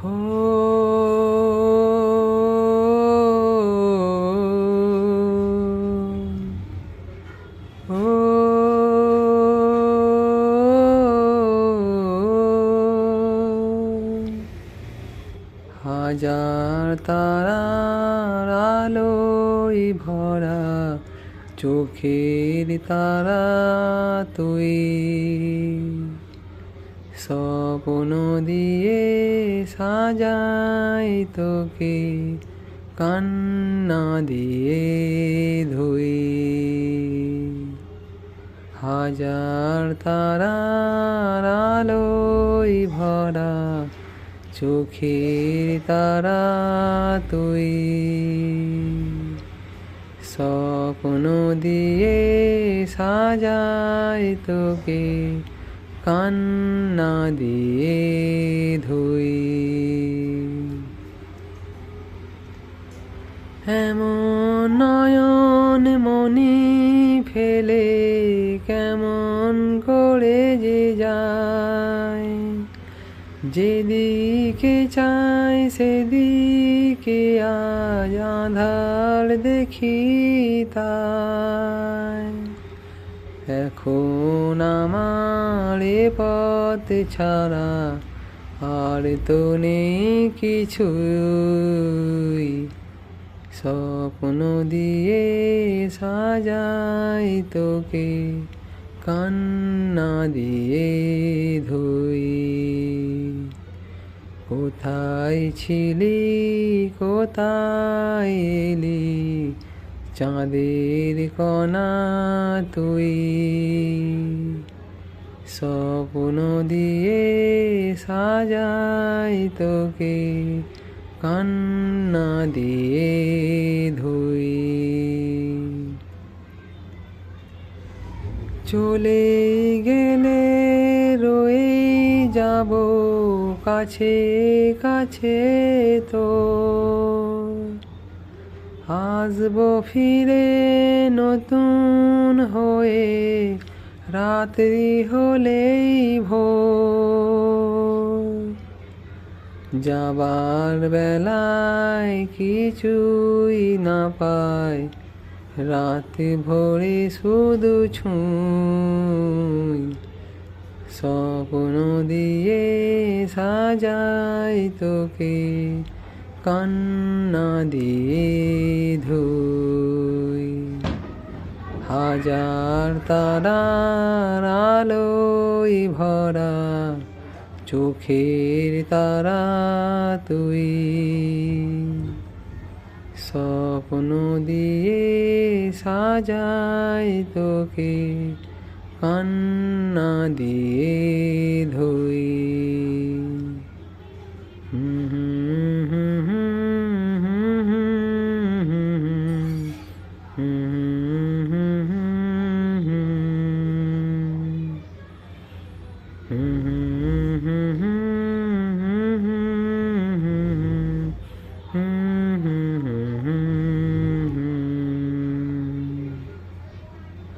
হো ও হাজার তারার আলোয় ভরা চোখের তারা তুই, স্বপ্ন দিয়ে সাজাই তোকে, কান্না দিয়ে ধুই। হাজার তারার আলোয় ভরা চোখের তারা তুই, স্বপ্ন দিয়ে সাজাই তোকে, কান্না দিয়ে ধুই। এমন নয়ন মনি ফেলে কেমন করে যে যায়, যেদিকে চাই সেদিকে আজ আঁধার দেখি তাই। এখন আমার এ পথ ছাড়া আর তো নেই কিছুই, স্বপ্ন দিয়ে সাজাই তোকে, কান্না দিয়ে ধুই। কোথায় ছিলি কোথায় এলি, চাঁদের কণা তুই, স্বপ্ন দিয়ে সাজাই তোকে, কান্না দিয়ে ধুই। চলে গেলে রয়ে যাব কাছে কাছে তো, আসবো ফিরে নতুন হয়ে, রাত্রি হলেই ভোর। যাবার বেলায় কিছুই না পাই, রাত ভরে শুধু ছুঁই, স্বপ্ন দিয়ে সাজাই তোকে, কান্না দিয়ে ধুই। হাজার তারার আলোয় ভরা চোখের তারা তুই, স্বপ্ন দিয়ে সাজাই তোকে, কান্না দিয়ে ধুই।